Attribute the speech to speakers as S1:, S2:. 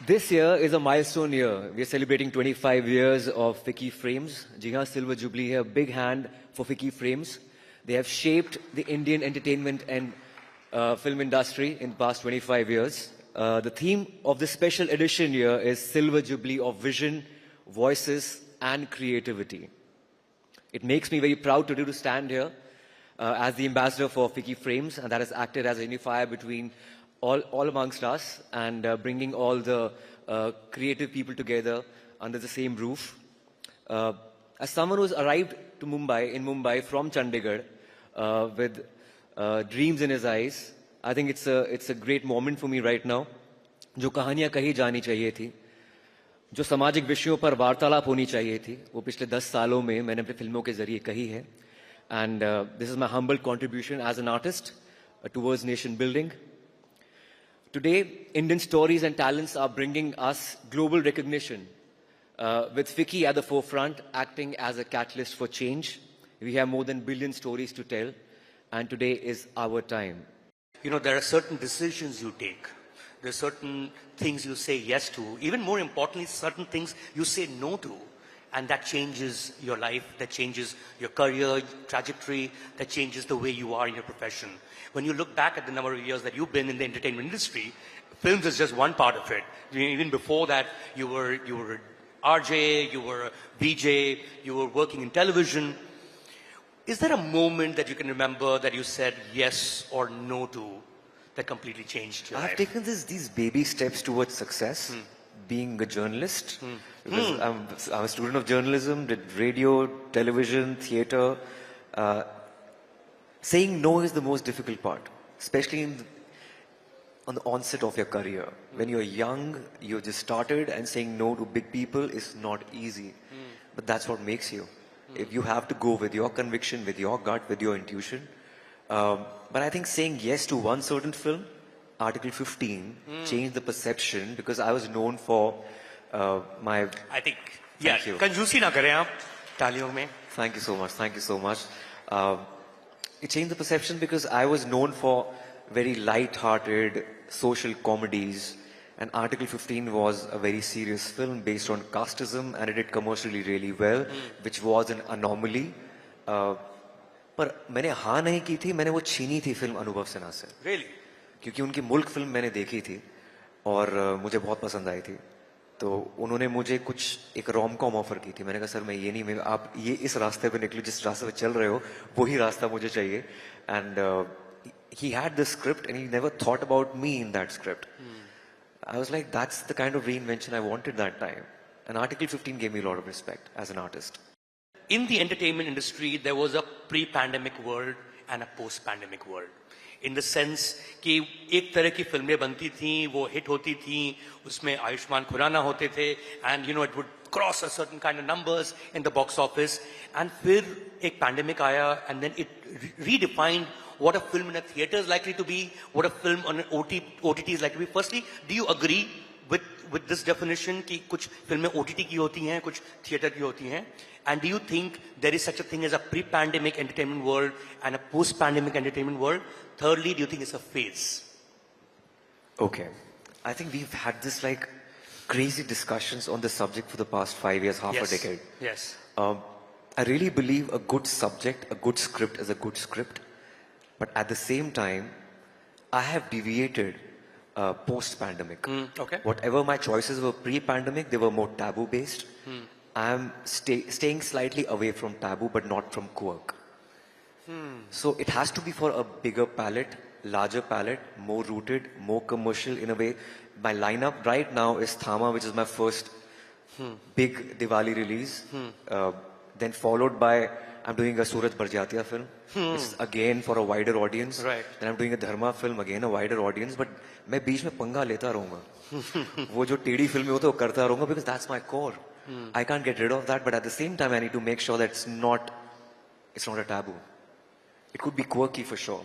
S1: This year is a milestone year. We are celebrating 25 years of Vicky Frames. जी हाँ, Silver Jubilee है. A big hand for Vicky Frames. They have shaped the Indian entertainment and film industry in the past 25 years. The theme of this special edition here is Silver Jubilee of Vision, Voices and Creativity. It makes me very proud today to stand here as the ambassador for Vicky Frames, and that has acted as a unifier between all amongst us and bringing all the creative people together under the same roof. As someone who's arrived to Mumbai from Chandigarh with dreams in his eyes, I think it's a great moment for me right now. जो कहानियां कही जानी चाहिए थी, जो सामाजिक विषयों पर वार्तालाप होनी चाहिए थी, वो पिछले 10 सालों में मैंने अपनी फिल्मों के जरिए कही है. And this is my humble contribution as an artist towards nation building. Today, Indian stories and talents are bringing us global recognition, with Vicky at the forefront, acting as a catalyst for change. We have more than a billion stories to tell, and today is our time.
S2: You know, there are certain decisions you take. There are certain things you say yes to. Even more importantly, certain things you say no to. And that changes your life, that changes your career trajectory, that changes the way you are in your profession. When you look back at the number of years that you've been in the entertainment industry, films is just one part of it. Even before that, you were RJ, you were a VJ, you were working in television. Is there a moment that you can remember that you said yes or no to that completely changed your life?
S1: I've taken these baby steps towards success. Being a journalist, because I'm a student of journalism, did radio, television, theatre. Saying no is the most difficult part, especially on the onset of your career. When you're young, you just started, and saying no to big people is not easy. But that's what makes you. If you have to go with your conviction, with your gut, with your intuition. But I think saying yes to one certain film, Article 15, changed the perception, because I was known for my...
S2: I think, yeah, कंजूसी ना करें आप तालियों में.
S1: Thank you so much, thank you so much. It changed the perception because I was known for very light-hearted social comedies, and Article 15 was a very serious film based on casteism, and it did commercially really well, which was an anomaly. पर मैंने हाँ नहीं की थी, मैंने वो छीनी थी फिल्म अनुभव सिन्हा से.
S2: Really?
S1: क्योंकि उनकी मुल्क फिल्म मैंने देखी थी और मुझे बहुत पसंद आई थी. तो उन्होंने मुझे कुछ एक रोम कॉम ऑफर की थी. मैंने कहा सर मैं ये नहीं, आप ये इस रास्ते पे निकलो, जिस रास्ते पे चल रहे हो वही रास्ता मुझे चाहिए. And he had the script and he never thought about me in that script. I was like, that's the kind of reinvention I wanted that time. And Article 15 gave me a lot of respect as an artist.
S2: In the entertainment industry, there was a pre-pandemic world and a post-pandemic world. In the sense कि एक तरह की फिल्में बनती थीं, वो hit होती थीं, उसमें आयुष्मान खुराना होते थे, and you know it would cross a certain kind of numbers in the box office. And फिर एक pandemic आया, and then it redefined what a film in a theatre is likely to be, what a film on an OTT is likely to be. Firstly, do you agree with this definition कि कुछ फिल्में OTT की होती हैं, कुछ theatre की होती हैं? And do you think there is such a thing as a pre-pandemic entertainment world and a post-pandemic entertainment world? Thirdly, do you think it's a phase?
S1: Okay. I think we've had this like crazy discussions on this subject for the past 5 years, half a decade.
S2: Yes.
S1: I really believe a good subject, a good script is a good script. But at the same time, I have deviated post-pandemic.
S2: Okay.
S1: Whatever my choices were pre-pandemic, they were more taboo-based. I'm staying slightly away from taboo, but not from quirk. So it has to be for a bigger palette, larger palette, more rooted, more commercial in a way. My lineup right now is Thama, which is my first big Diwali release. Then followed by, I'm doing a Suraj Barjatya film, which is again for a wider audience.
S2: Right.
S1: Then I'm doing a Dharma film, again a wider audience. But मैं बीच में पंगा लेता रहूँगा. वो जो टेढ़ी फिल्में होते हैं वो करता रहूँगा, because that's my core. I can't get rid of that, but at the same time I need to make sure that it's not a taboo. It could be quirky for sure.